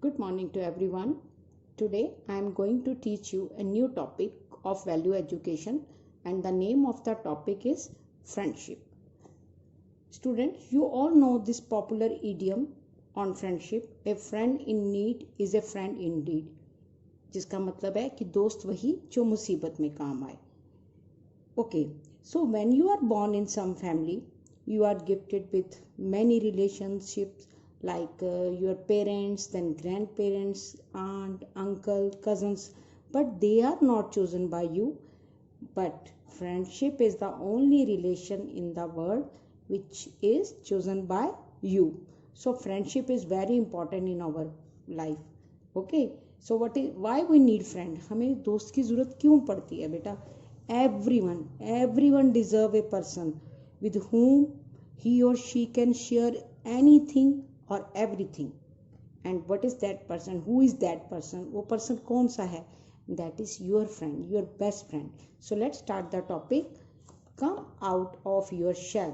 Good morning to everyone. Today I am going to teach you a new topic of value education, and the name of the topic is friendship. Students, you all know this popular idiom on friendship, a friend in need is a friend indeed, जिसका मतलब है कि दोस्त वही जो मुसीबत में काम आए. Okay, so when you are born in some family, you are gifted with many relationships like your parents, then grandparents, aunt, uncle, cousins, but they are not chosen by you. But friendship is the only relation in the world which is chosen by you. So friendship is very important in our life. Okay, so why we need friend? हमें दोस्त की जरूरत क्यों पड़ती है बेटा? Everyone deserve a person with whom he or she can share anything or everything. And what is that person? Who is that person? वो person कौन सा है? That is your friend, your best friend. So let's start the topic. Come out of your shell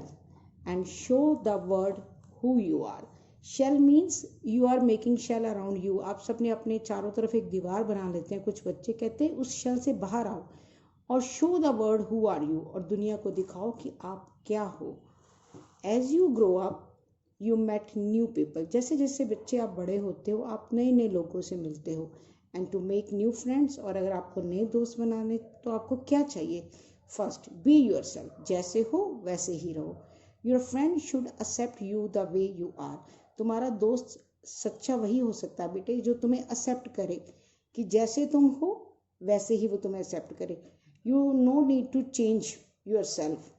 and show the world who you are. Shell means you are making shell around you. आप सबने अपने चारों तरफ एक दीवार बना लेते हैं. कुछ बच्चे कहते हैं उस shell से बाहर आओ और show the world who are you, और दुनिया को दिखाओ कि आप क्या हो. As you grow up, you met new people. जैसे जैसे बच्चे आप बड़े होते हो आप नए नए लोगों से मिलते हो. And to make new friends, और अगर आपको नए दोस्त बनाने तो आपको क्या चाहिए? First, be yourself. जैसे हो वैसे ही रहो. Your friend should accept you the way you are. तुम्हारा दोस्त सच्चा वही हो सकता है बेटे जो तुम्हें एक्सेप्ट करे कि जैसे तुम हो वैसे ही वो तुम्हें एक्सेप्ट करे. You no need to change yourself.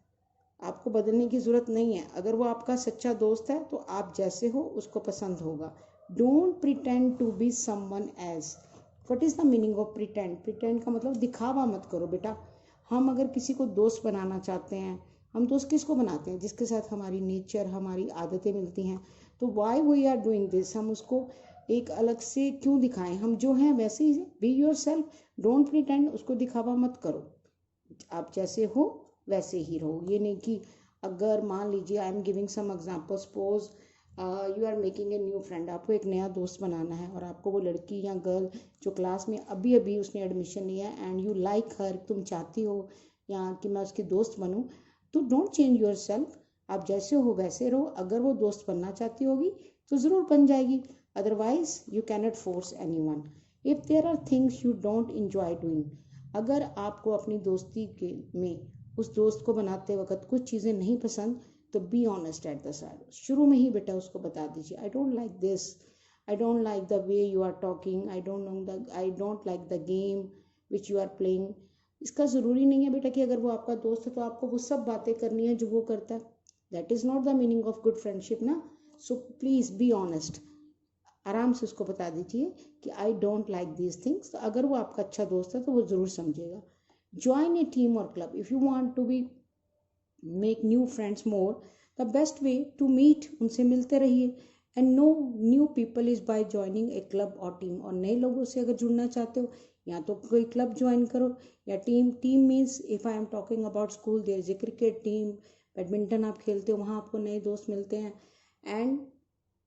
आपको बदलने की ज़रूरत नहीं है. अगर वो आपका सच्चा दोस्त है तो आप जैसे हो उसको पसंद होगा. Don't pretend to be someone else. What is the meaning of pretend? Pretend का मतलब दिखावा मत करो बेटा. हम अगर किसी को दोस्त बनाना चाहते हैं, हम दोस्त किसको बनाते हैं? जिसके साथ हमारी नेचर, हमारी आदतें मिलती हैं. तो why we are doing this? हम उसको एक अलग से क्यों दिखाएं? हम जो हैं वैसे ही. Be yourself. Don't pretend. उसको दिखावा मत करो. आप जैसे हो वैसे ही रहो. ये नहीं कि अगर मान लीजिए I am giving some example, suppose you are making a new friend. आपको एक नया दोस्त बनाना है और आपको वो लड़की या गर्ल जो क्लास में अभी अभी उसने एडमिशन लिया है एंड यू लाइक हर, तुम चाहती हो या कि मैं उसकी दोस्त बनूं, तो डोंट चेंज योर सेल्फ. आप जैसे हो वैसे रहो. अगर वो दोस्त बनना चाहती होगी तो ज़रूर बन जाएगी. Otherwise you cannot force anyone. If there are things you don't enjoy doing, अगर आपको अपनी दोस्ती के में उस दोस्त को बनाते वक्त कुछ चीज़ें नहीं पसंद तो be honest at the start. शुरू में ही बेटा उसको बता दीजिए, I don't like this, I don't like the way you are talking, I don't like the game which you are playing. इसका ज़रूरी नहीं है बेटा कि अगर वो आपका दोस्त है तो आपको वो सब बातें करनी है जो वो करता है. That is not the meaning of good friendship ना. So please be honest. आराम से उसको बता दीजिए कि I don't like these things. तो अगर वो आपका अच्छा दोस्त है तो वो ज़रूर समझेगा. ज्वाइन ए टीम और club if you want to be make new friends more. The best way to meet, उनसे मिलते रहिए. And know new people is by joining a club और टीम. और नए लोगों से अगर जुड़ना चाहते हो या तो कोई क्लब ज्वाइन करो या team. Team means if I am talking about school, there is a cricket team, badminton आप खेलते हो वहाँ आपको नए दोस्त मिलते हैं. And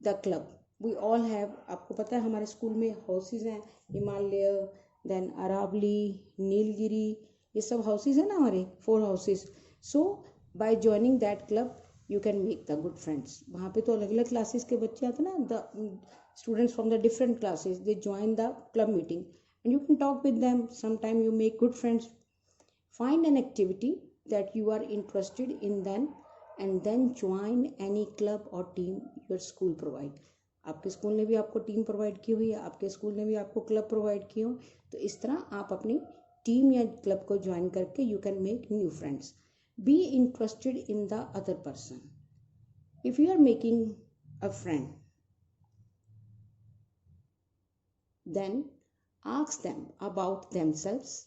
the club we all have, आपको पता है हमारे स्कूल में हाउसेज हैं, हिमालय, देन अरावली, नीलगिरी, ये सब हाउसेज हैं ना हमारे 4 houses. So by joining that club you can make the good friends. वहाँ पे तो अलग अलग क्लासेस के बच्चे आते हैं ना, the students from the different classes, they join the club meeting and you can talk with them. Sometime you make good friends. Find an activity that you are interested in then and then join any club और team your school provide. आपके school ने भी आपको team provide की हुई है, आपके school ने भी आपको क्लब प्रोवाइड किए हो, तो इस तरह आप अपनी टीम या क्लब को ज्वाइन करके you can make new friends. Be interested in the other person. If you are making a friend then ask them about themselves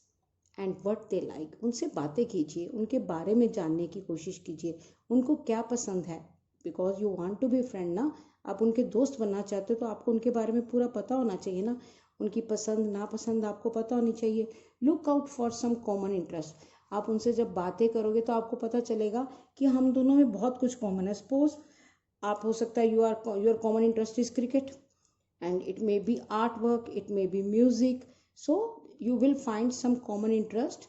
and what they like. उनसे बातें कीजिए, उनके बारे में जानने की कोशिश कीजिए, उनको क्या पसंद है. Because you want to be friend ना, आप उनके दोस्त बनना चाहते हो तो आपको उनके बारे में पूरा पता होना चाहिए ना. उनकी पसंद नापसंद आपको पता होनी चाहिए. Look out for some common interest. आप उनसे जब बातें करोगे तो आपको पता चलेगा कि हम दोनों में बहुत कुछ कॉमन है. सपोज आप हो सकता है your common interest is cricket and it may be artwork, it may be music. So you will find some common interest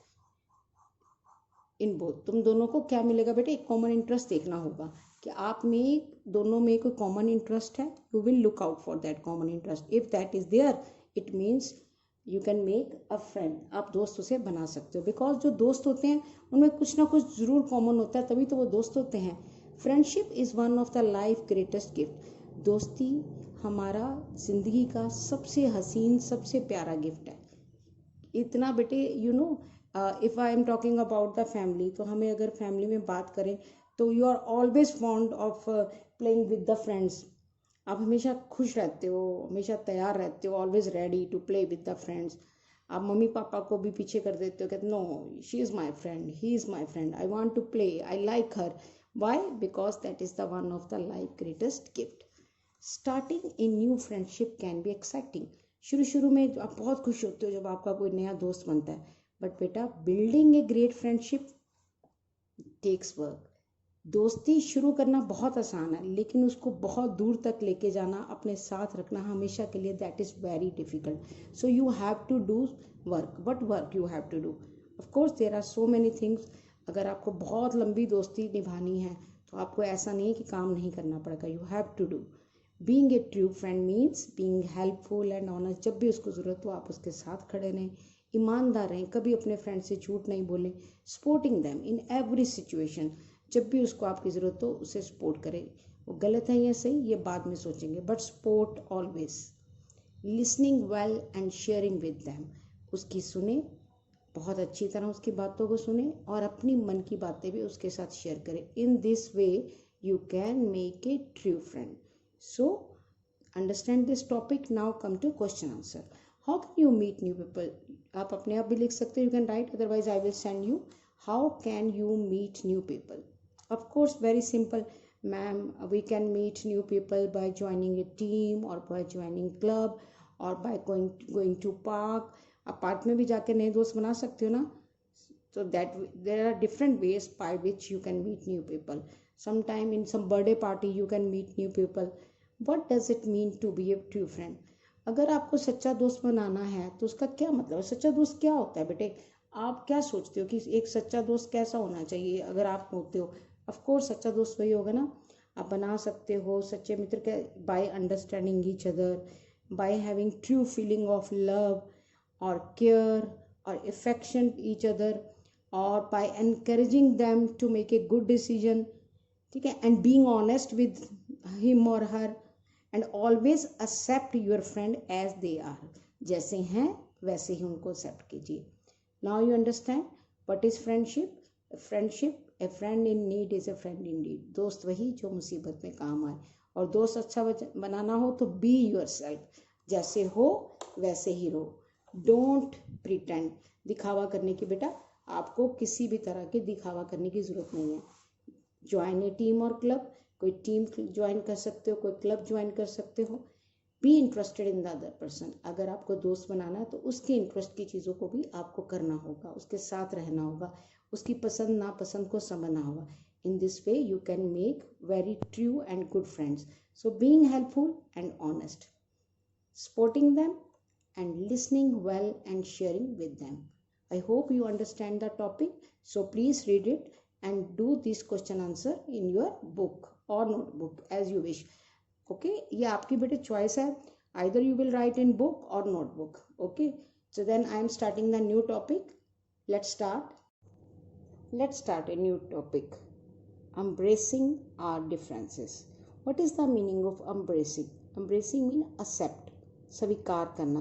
in both. तुम दोनों को क्या मिलेगा बेटे, एक कॉमन इंटरेस्ट देखना होगा कि आप में दोनों में कोई कॉमन इंटरेस्ट है. You will look out for that common interest. If that is there, it means you can make a friend. आप दोस्त उसे बना सकते हो, बिकॉज जो दोस्त होते हैं उनमें कुछ ना कुछ ज़रूर कॉमन होता है, तभी तो वो दोस्त होते हैं. Friendship is one of the life greatest gift. दोस्ती हमारा ज़िंदगी का सबसे हसीन, सबसे प्यारा गिफ्ट है. इतना बेटे you know, if I am talking about the family, तो हमें अगर फैमिली में बात करें तो you are always fond of playing with the friends. आप हमेशा खुश रहते हो, हमेशा तैयार रहते हो, always ready to play with the friends. आप मम्मी पापा को भी पीछे कर देते हो, कहते no she is my friend, he is my friend, I want to play, I like her. Why? Because that is the one of the life greatest gift. Starting a new friendship can be exciting. शुरू में आप बहुत खुश होते हो जब आपका कोई नया दोस्त बनता है, बट बेटा building a great friendship takes work. दोस्ती शुरू करना बहुत आसान है, लेकिन उसको बहुत दूर तक लेके जाना, अपने साथ रखना हमेशा के लिए, that is very difficult. So you have to do work. What work you have to do? Of course there are so many things. अगर आपको बहुत लंबी दोस्ती निभानी है तो आपको ऐसा नहीं है कि काम नहीं करना पड़ेगा. You have to do. Being a true friend means being helpful and honest. जब भी उसको ज़रूरत हो आप उसके साथ खड़े रहें, ईमानदार रहें, कभी अपने फ्रेंड से झूठ नहीं बोलें. Supporting them in every situation. जब भी उसको आपकी ज़रूरत हो उसे सपोर्ट करें. वो गलत है या सही ये बाद में सोचेंगे, but support always. Listening well and sharing with them. उसकी सुने, बहुत अच्छी तरह उसकी बातों को सुने और अपनी मन की बातें भी उसके साथ शेयर करें. In this way you can make a true friend. So understand this topic. Now come to question answer. How can you meet new people? आप अपने आप भी लिख सकते हो, you can write, otherwise I will send you. How can you meet new people? Of course, very simple, ma'am. We can meet new people by joining a team or by joining club or by going to park. आप park में भी जाके नए दोस्त बना सकते हो ना. So that there are different ways by which you can meet new people. Sometime in some birthday party you can meet new people. What does it mean to be a true friend? अगर आपको सच्चा दोस्त बनाना है तो उसका क्या मतलब है? सच्चा दोस्त क्या होता है बेटे? आप क्या सोचते हो कि एक सच्चा दोस्त कैसा होना चाहिए अगर आप होते हो? ऑफ कोर्स सच्चा दोस्त वही होगा ना. आप बना सकते हो सच्चे मित्र के by understanding each other, by having true feeling of love और केयर और अफेक्शन ईच अदर, और by encouraging them to make a good decision. ठीक है, and being honest with him और her, and always accept your friend as they are. जैसे हैं वैसे ही उनको एक्सेप्ट कीजिए. Now you understand what is friendship. Friendship, a friend in need is a friend in need. दोस्त वही जो मुसीबत में काम आए. और दोस्त अच्छा बनाना हो तो बी योर सेल्फ. जैसे हो वैसे ही रहो. Don't pretend. दिखावा करने की बेटा आपको किसी भी तरह के दिखावा करने की ज़रूरत नहीं है. ज्वाइन ए टीम और क्लब. कोई टीम ज्वाइन कर सकते हो, कोई क्लब ज्वाइन कर सकते हो. B interested in the other person. अगर आपको दोस्त बनाना है तो उसके इंटरेस्ट की चीज़ों को भी आपको करना होगा, उसके साथ रहना होगा, उसकी पसंद नापसंद को समझना होगा. इन this way you can make very true and good friends. So being helpful and honest, supporting them and listening well and sharing with them. I hope you understand the topic. So please read it and do this question answer in your book or notebook as you wish. Okay, ये आपकी बेटे choice है. Either you will write in book or notebook. Okay, so then I am starting the new topic. Let's start a new topic. Embracing our differences. What is the meaning of embracing? Embracing means accept, स्वीकार करना.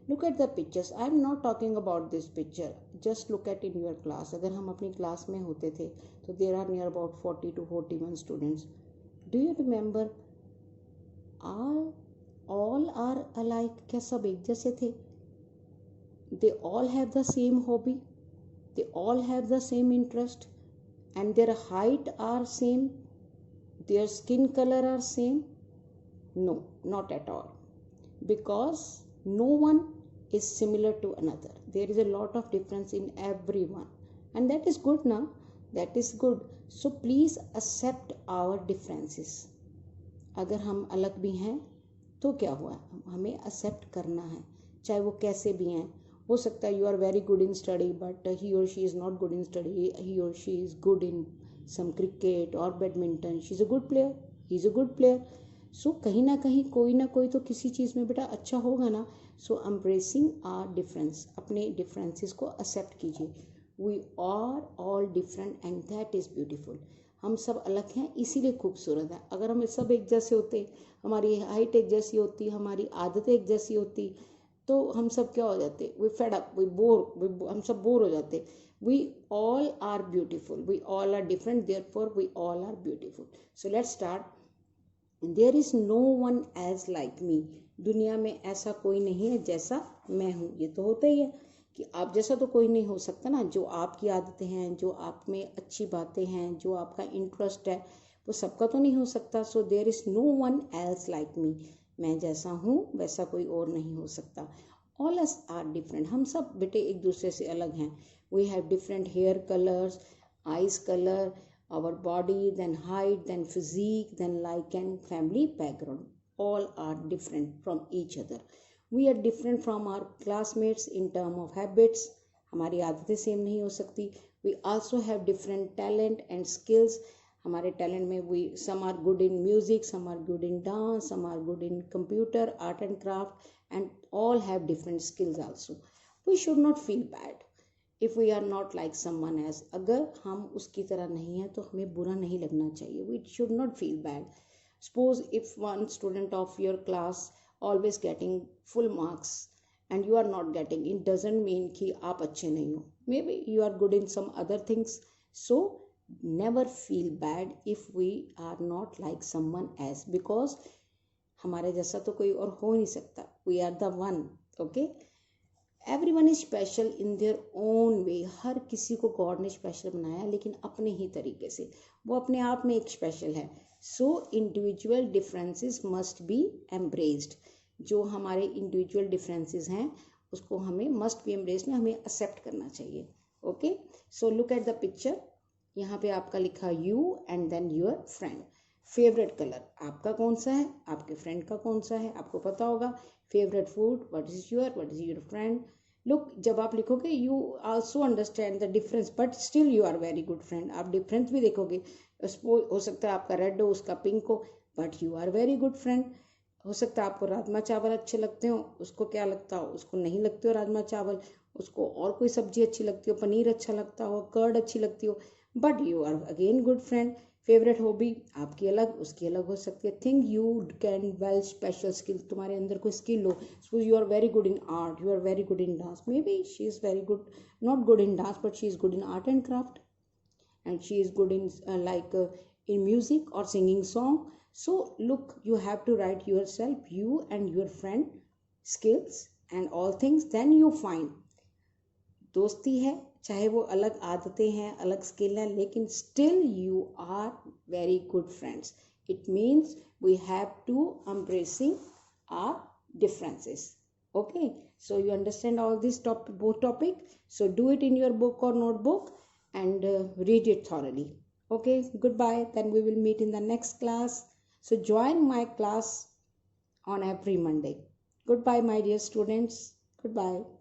Look at the pictures. I am not talking about this picture. Just look at in your class. अगर हम अपनी class में होते थे तो there are near about 40 to 41 students. Do you remember all are alike? क्या सब एक जैसे थे? They all have the same hobby, they all have the same interest, and their height are same, their skin colour are same? No, not at all. Because no one is similar to another. There is a lot of difference in everyone, and that is good now. That is good. So please accept our differences. अगर हम अलग भी हैं तो क्या हुआ, हमें accept करना है, चाहे वो कैसे भी हैं. हो सकता है you are very good in study but he और she is not good in study, he और she is good in some cricket और badminton, she is a good player, he is a good player. So कहीं ना कोई तो किसी चीज़ में बेटा अच्छा होगा ना. सो एम्ब्रेसिंग आर डिफरेंस, अपने डिफरेंसेस को एक्सेप्ट कीजिए. We are all different and that is beautiful. हम सब अलग हैं इसीलिए खूबसूरत है. अगर हम सब एक जैसे होते, हमारी हाइट एक जैसी होती, हमारी आदतें एक जैसी होती, तो हम सब क्या हो जाते, we fed up, we bore, हम सब बोर हो जाते. We all are beautiful, we all are different, therefore we all are beautiful. So let's start. There is no one as like me. दुनिया में ऐसा कोई नहीं है जैसा मैं हूँ. ये तो होता ही है कि आप जैसा तो कोई नहीं हो सकता ना. जो आपकी आदतें हैं, जो आप में अच्छी बातें हैं, जो आपका इंटरेस्ट है, वो सबका तो नहीं हो सकता. So there is no one else like me. मैं जैसा हूँ वैसा कोई और नहीं हो सकता. All us are different. हम सब बेटे एक दूसरे से अलग हैं. We have different hair colours, eyes colour, our body, then height, then physique, then like and family background. All are different from each other. We are different from our classmates in term of habits. हमारी आदतें same नहीं हो सकती. We also have different talent and skills. हमारे talent में we some are good in music, some are good in dance, some are good in computer, art and craft, and all have different skills also. We should not feel bad if we are not like someone else. अगर हम उसकी तरह नहीं हैं तो हमें बुरा नहीं लगना चाहिए. We should not feel bad. Suppose if one student of your class always getting full marks and you are not getting, it doesn't mean कि आप अच्छे नहीं हो. Maybe you are good in some other things. So never feel bad if we are not like someone else, because हमारे जैसा तो कोई और हो नहीं सकता. We are the one. Okay. Everyone is special in their own way. हर किसी को गॉड ने स्पेशल बनाया, लेकिन अपने ही तरीके से. वो अपने आप में एक स्पेशल है. So individual differences must be embraced. जो हमारे इंडिविजुअल डिफरेंसेस हैं उसको हमें मस्ट बी एम्ब्रेस्ड में हमें एक्सेप्ट करना चाहिए. Okay. So look at the picture. यहाँ पे आपका लिखा you and then your friend. Favourite colour आपका कौन सा है, आपके फ्रेंड का कौन सा है, आपको पता होगा. Favourite food, what is your friend. Look, जब आप लिखोगे you also understand the difference, but still you are very good friend. आप डिफरेंस भी देखोगे. हो सकता है आपका रेड हो, उसका पिंक हो, but you are very good friend. हो सकता है आपको राजमा चावल अच्छे लगते हो, उसको क्या लगता हो, उसको नहीं लगते हो राजमा चावल, उसको और कोई सब्जी अच्छी लगती हो, पनीर अच्छा लगता हो, कर्ड अच्छी लगती हो, but you are again good friend. Favourite hobby आपकी अलग, उसकी अलग हो सकती है. Think you can well special skill. तुम्हारे अंदर कोई स्किल हो. Suppose you are very good in art, you are very good in dance. Maybe she is very good, not good in dance, but she is good in art and craft, and she is good in in music or singing song. So look, you have to write yourself, you and your friend skills and all things, then you find. दोस्ती है, चाहे वो अलग आदतें हैं, अलग skill हैं, लेकिन still you are very good friends. It means we have to embracing our differences. Okay, so you understand all this both topic. So do it in your book or notebook and read it thoroughly. Okay, goodbye, then we will meet in the next class. So join my class on every Monday. Goodbye my dear students. Goodbye.